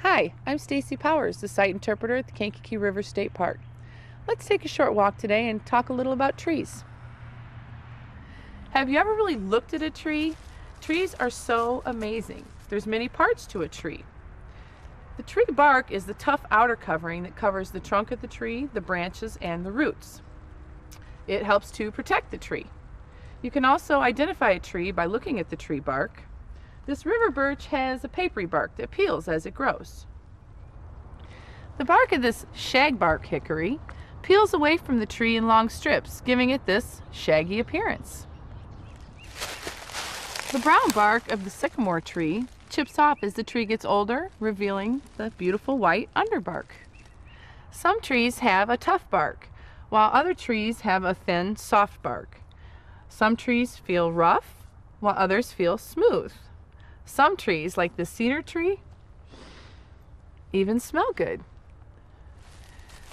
Hi, I'm Stacy Powers, the site interpreter at the Kankakee River State Park. Let's take a short walk today and talk a little about trees. Have you ever really looked at a tree? Trees are so amazing. There's many parts to a tree. The tree bark is the tough outer covering that covers the trunk of the tree, the branches, and the roots. It helps to protect the tree. You can also identify a tree by looking at the tree bark. This river birch has a papery bark that peels as it grows. The bark of this shagbark hickory peels away from the tree in long strips, giving it this shaggy appearance. The brown bark of the sycamore tree chips off as the tree gets older, revealing the beautiful white underbark. Some trees have a tough bark, while other trees have a thin, soft bark. Some trees feel rough, while others feel smooth. Some trees, like the cedar tree, even smell good.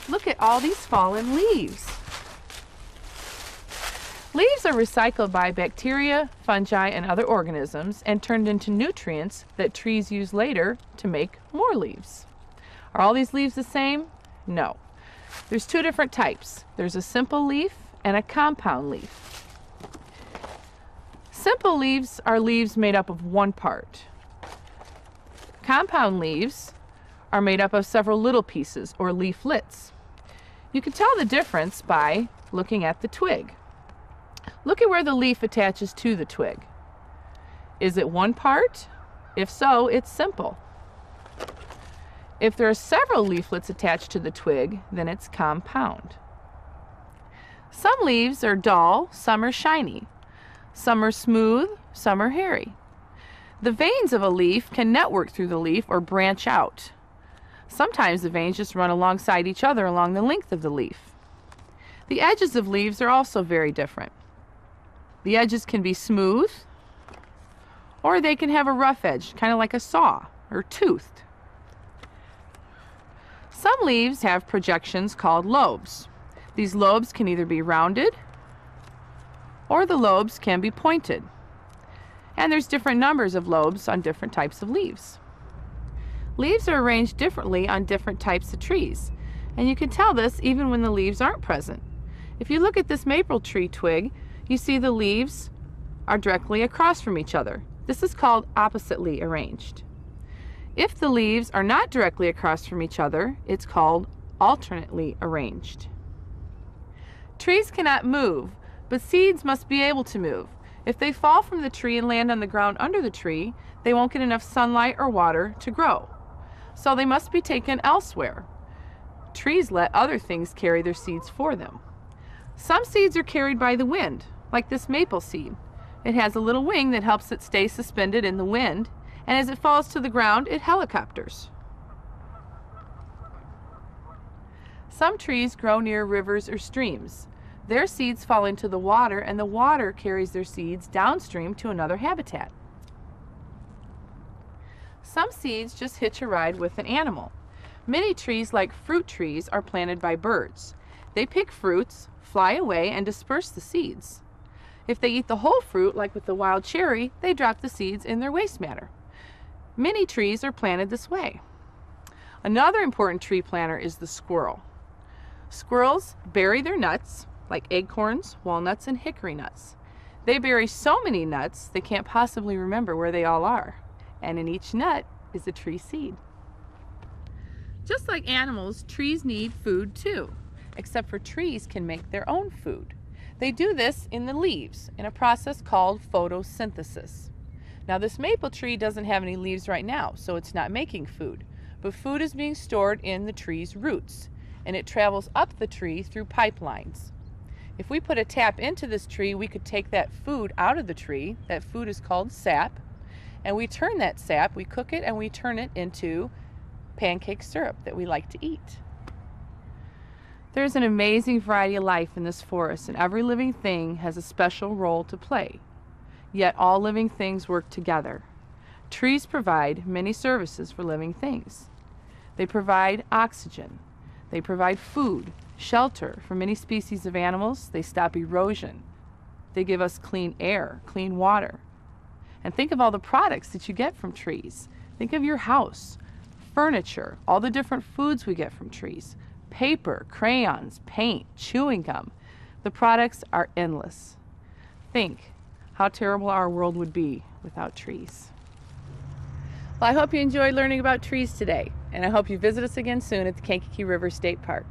Look at all these fallen leaves. Leaves are recycled by bacteria, fungi, and other organisms and turned into nutrients that trees use later to make more leaves. Are all these leaves the same? No. There's two different types. There's a simple leaf and a compound leaf. Simple leaves are leaves made up of one part. Compound leaves are made up of several little pieces or leaflets. You can tell the difference by looking at the twig. Look at where the leaf attaches to the twig. Is it one part? If so, it's simple. If there are several leaflets attached to the twig, then it's compound. Some leaves are dull, some are shiny. Some are smooth, some are hairy. The veins of a leaf can network through the leaf or branch out. Sometimes the veins just run alongside each other along the length of the leaf. The edges of leaves are also very different. The edges can be smooth, or they can have a rough edge, kind of like a saw or toothed. Some leaves have projections called lobes. These lobes can either be rounded, or the lobes can be pointed. And there's different numbers of lobes on different types of leaves. Leaves are arranged differently on different types of trees, and you can tell this even when the leaves aren't present. If you look at this maple tree twig, you see the leaves are directly across from each other. This is called oppositely arranged. If the leaves are not directly across from each other, it's called alternately arranged. Trees cannot move, but seeds must be able to move. If they fall from the tree and land on the ground under the tree, they won't get enough sunlight or water to grow. So they must be taken elsewhere. Trees let other things carry their seeds for them. Some seeds are carried by the wind, like this maple seed. It has a little wing that helps it stay suspended in the wind, and as it falls to the ground, it helicopters. Some trees grow near rivers or streams. Their seeds fall into the water, and the water carries their seeds downstream to another habitat. Some seeds just hitch a ride with an animal. Many trees, like fruit trees, are planted by birds. They pick fruits, fly away, and disperse the seeds. If they eat the whole fruit, like with the wild cherry, they drop the seeds in their waste matter. Many trees are planted this way. Another important tree planter is the squirrel. Squirrels bury their nuts, like acorns, walnuts, and hickory nuts. They bury so many nuts they can't possibly remember where they all are. And in each nut is a tree seed. Just like animals, trees need food too, except for trees can make their own food. They do this in the leaves in a process called photosynthesis. Now this maple tree doesn't have any leaves right now, so it's not making food, but food is being stored in the tree's roots, and it travels up the tree through pipelines. If we put a tap into this tree, we could take that food out of the tree. That food is called sap, and we turn that sap, we cook it, and we turn it into pancake syrup that we like to eat. There's an amazing variety of life in this forest, and every living thing has a special role to play. Yet all living things work together. Trees provide many services for living things. They provide oxygen. They provide food, shelter for many species of animals. They stop erosion. They give us clean air, clean water. And think of all the products that you get from trees. Think of your house. furniture, all the different foods we get from trees, paper, crayons, paint, chewing gum. The products are endless. Think how terrible our world would be without trees. Well, I hope you enjoyed learning about trees today, and I hope you visit us again soon at the Kankakee River State Park.